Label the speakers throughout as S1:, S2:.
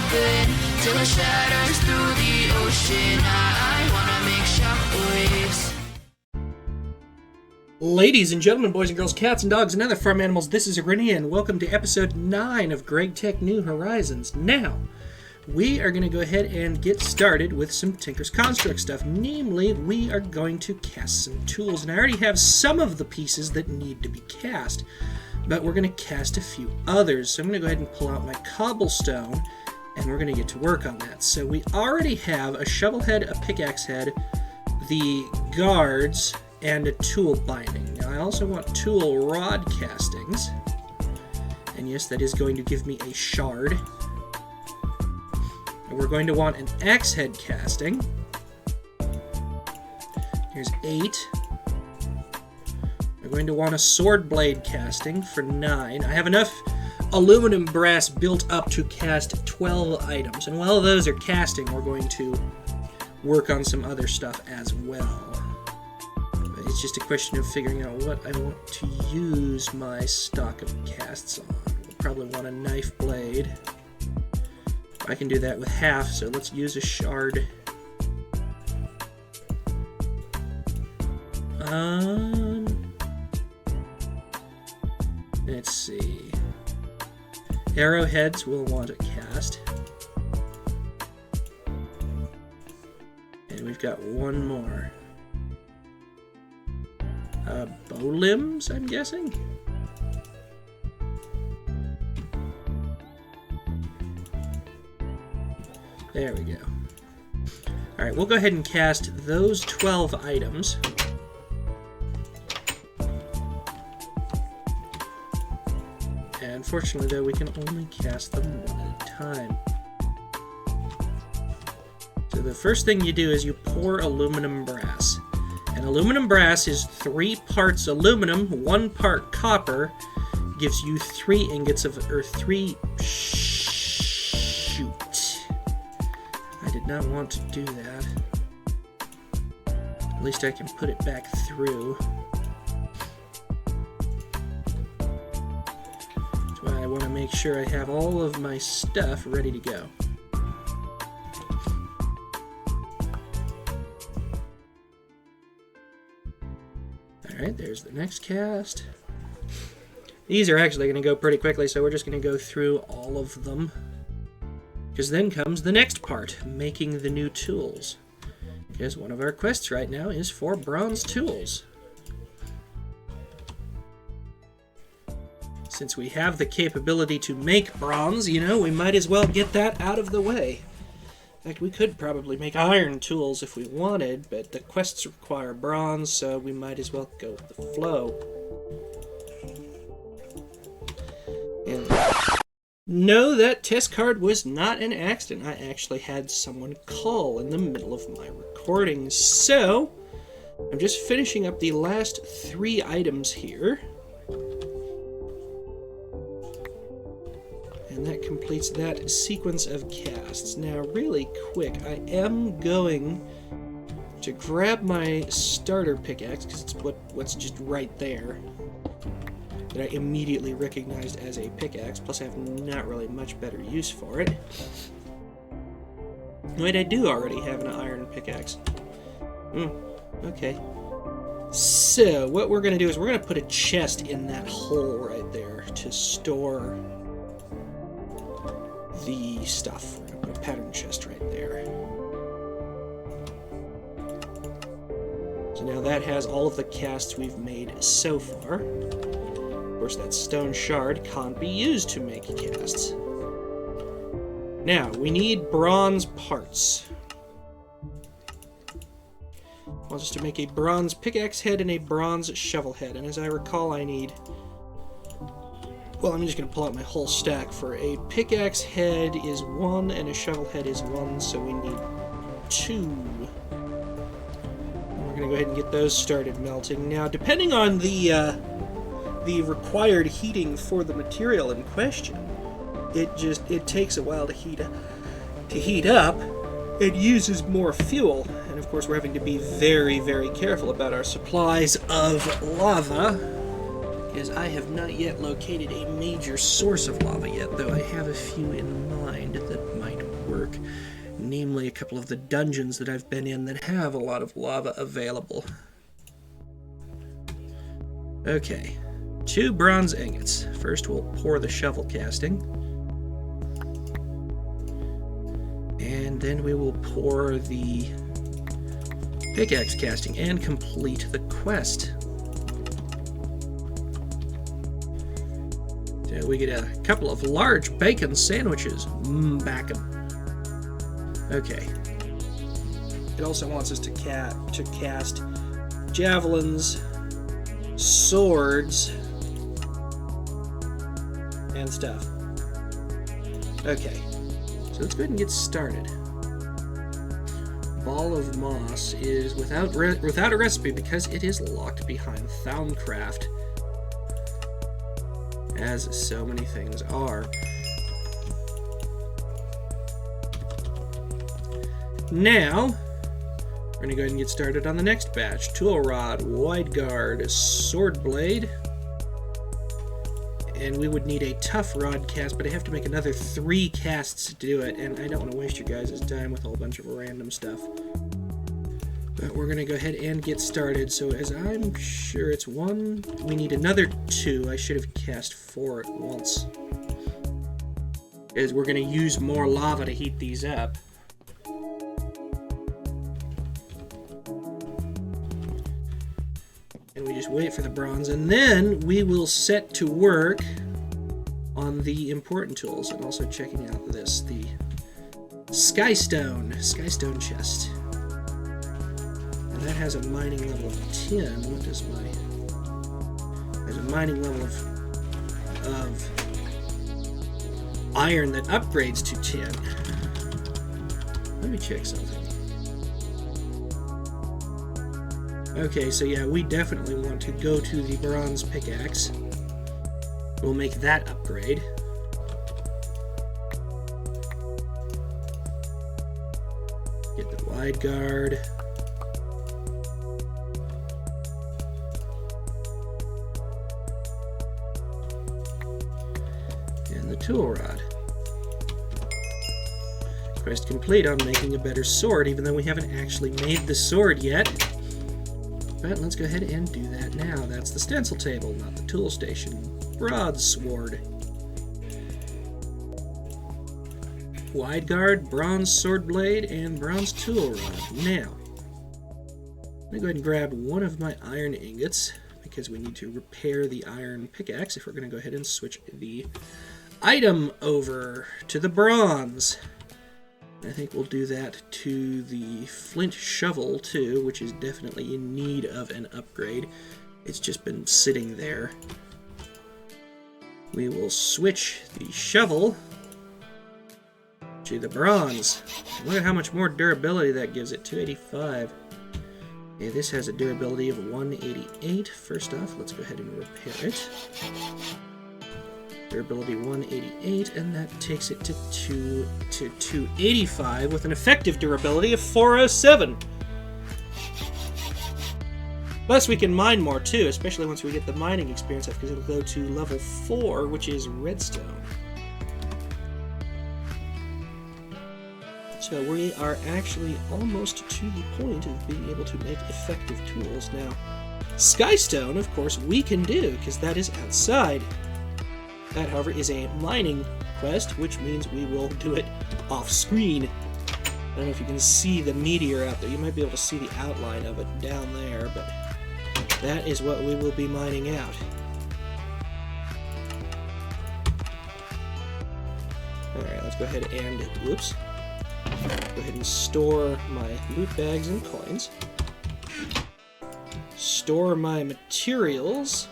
S1: open till it shatters through the ocean. I wanna make shockwaves.
S2: Ladies and gentlemen, boys and girls, cats and dogs, and other farm animals, this is Rennie, and welcome to episode 9 of Greg Tech New Horizons. Now, we are going to go ahead and get started with some Tinker's Construct stuff. Namely, we are going to cast some tools, and I already have some of the pieces that need to be cast, but we're going to cast a few others. So I'm going to go ahead and pull out my cobblestone, and we're going to get to work on that. So we already have a shovel head, a pickaxe head, the guards, and a tool binding. Now I also want tool rod castings, and yes, that is going to give me a shard. And we're going to want an axe head casting. Here's 8. We're going to want a sword blade casting for 9. I have enough aluminum brass built up to cast 12 items, and while those are casting, we're going to work on some other stuff as well. It's just a question of figuring out what I want to use my stock of casts on. We'll probably want a knife blade. I can do that with half, so let's use a shard. Let's see. Arrowheads we'll want to cast. And we've got one more. Bow limbs, I'm guessing? There we go. Alright, we'll go ahead and cast those 12 items. And unfortunately, though, we can only cast them one at a time. So the first thing you do is you pour aluminum brass. And aluminum brass is 3 parts aluminum, 1 part copper, gives you 3 ingots of, or 3, shoot. I did not want to do that. At least I can put it back through. That's why I want to make sure I have all of my stuff ready to go. Alright, there's the next cast. These are actually going to go pretty quickly, so we're just going to go through all of them. Because then comes the next part, making the new tools. Because one of our quests right now is for bronze tools. Since we have the capability to make bronze, you know, we might as well get that out of the way. In fact, we could probably make iron tools if we wanted, but the quests require bronze, so we might as well go with the flow. And no, that test card was not an accident. I actually had someone call in the middle of my recording. So, I'm just finishing up the last 3 items here. And that completes that sequence of casts. Now, really quick, I am going to grab my starter pickaxe, because it's what's just right there, that I immediately recognized as a pickaxe, plus I have not really much better use for it. Wait, I do already have an iron pickaxe. Okay. So, what we're going to do is we're going to put a chest in that hole right there to store the stuff. We're going to put a pattern chest right there. So now that has all of the casts we've made so far. Of course, that stone shard can't be used to make casts. Now, we need bronze parts. Well, just to make a bronze pickaxe head and a bronze shovel head. And as I recall, I need... Well, I'm just going to pull out my whole stack. For a pickaxe head is 1, and a shovel head is 1, so we need 2. And we're going to go ahead and get those started melting. Now, depending on the required heating for the material in question, it takes a while to heat up. It uses more fuel, and of course we're having to be very, very careful about our supplies of lava. as I have not yet located a major source of lava yet, though I have a few in mind that might work. Namely, a couple of the dungeons that I've been in that have a lot of lava available. Okay, 2 bronze ingots. First we'll pour the shovel casting. And then we will pour the pickaxe casting and complete the quest. So we get a couple of large bacon sandwiches. Bacon. Okay. It also wants us to cast javelins, swords, and stuff. Okay. So let's go ahead and get started. Ball of moss is without a recipe because it is locked behind Thaumcraft, as so many things are. Now, we're going to go ahead and get started on the next batch. Tool rod, wide guard, sword blade, and we would need a tough rod cast, but I have to make another 3 casts to do it, and I don't want to waste your guys' time with a whole bunch of random stuff. But we're going to go ahead and get started. So as I'm sure it's 1, we need another 2. I should have cast 4 at once, as we're going to use more lava to heat these up. And we just wait for the bronze, and then we will set to work on the important tools, and also checking out this, the Skystone chest. And that has a mining level of 10. What does there's a mining level of iron that upgrades to 10. Let me check something. Okay, so yeah, we definitely want to go to the bronze pickaxe. We'll make that upgrade. Get the wide guard. And the tool rod. Quest complete on making a better sword, even though we haven't actually made the sword yet. But let's go ahead and do that now. That's the stencil table, not the tool station. Broadsword. Wide guard, bronze sword blade, and bronze tool rod. Now, I'm going to go ahead and grab one of my iron ingots, because we need to repair the iron pickaxe if we're going to go ahead and switch the item over to the bronze. I think we'll do that to the flint shovel too, which is definitely in need of an upgrade. It's just been sitting there. We will switch the shovel to the bronze. I wonder how much more durability that gives it. 285. Okay, this has a durability of 188. First off, let's go ahead and repair it. Durability 188, and that takes it to 285 with an effective durability of 407. Plus, we can mine more too, especially once we get the mining experience up, because it'll go to level 4, which is redstone. So we are actually almost to the point of being able to make effective tools. Now, Skystone, of course, we can do, because that is outside. That, however, is a mining quest, which means we will do it off-screen. I don't know if you can see the meteor out there. You might be able to see the outline of it down there, but that is what we will be mining out. Alright, let's go ahead and, whoops, go ahead and store my loot bags and coins. Store my materials.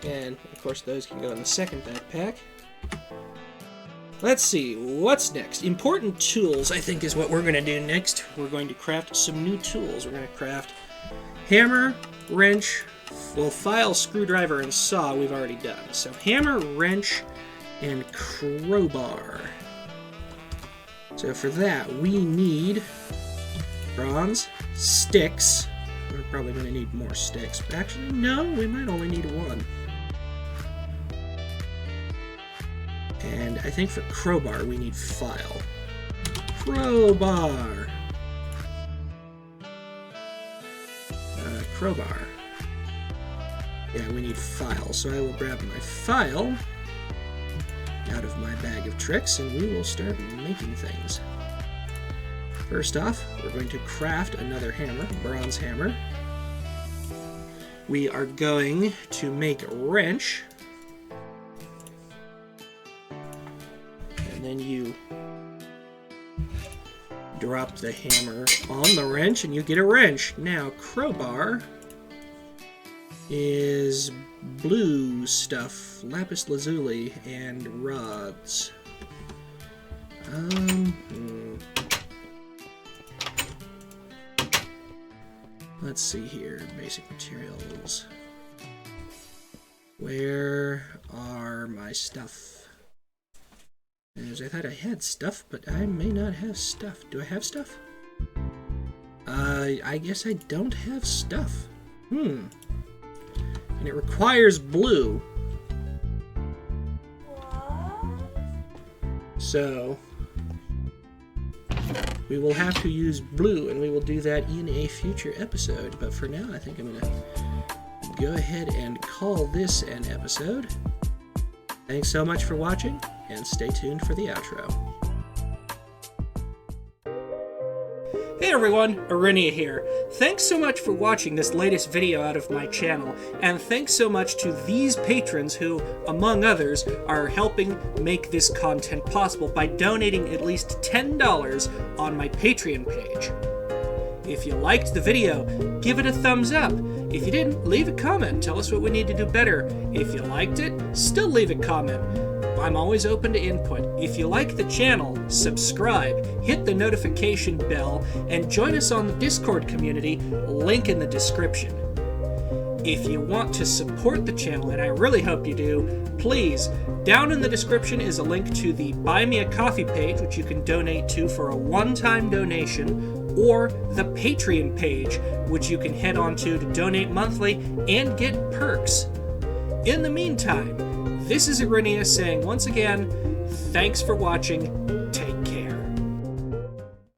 S2: And, of course, those can go in the second backpack. Let's see, what's next? Important tools, I think, is what we're going to do next. We're going to craft some new tools. We're going to craft hammer, wrench, well, file, screwdriver, and saw we've already done. So hammer, wrench, and crowbar. So for that, we need bronze, sticks, we're probably going to need more sticks. But actually, no, we might only need one. And I think for crowbar, we need file. Crowbar! Crowbar. Yeah, we need file. So I will grab my file out of my bag of tricks, and we will start making things. First off, we're going to craft another hammer, bronze hammer. We are going to make a wrench. And then you drop the hammer on the wrench, and you get a wrench. Now, crowbar is blue stuff, lapis lazuli, and rods. Let's see here, basic materials. Where are my stuff? As I thought I had stuff, but I may not have stuff. Do I have stuff? I guess I don't have stuff. And it requires blue. So we will have to use blue, and we will do that in a future episode. But for now, I think I'm going to go ahead and call this an episode. Thanks so much for watching, and stay tuned for the outro. Hey everyone, Arinia here. Thanks so much for watching this latest video out of my channel, and thanks so much to these patrons who, among others, are helping make this content possible by donating at least $10 on my Patreon page. If you liked the video, give it a thumbs up. If you didn't, leave a comment. Tell us what we need to do better. If you liked it, still leave a comment. I'm always open to input. If you like the channel, subscribe, hit the notification bell, and join us on the Discord community, link in the description. If you want to support the channel, and I really hope you do, please, down in the description is a link to the Buy Me a Coffee page, which you can donate to for a one-time donation, or the Patreon page, which you can head on to donate monthly and get perks. In the meantime, this is Arinia saying once again, thanks for watching,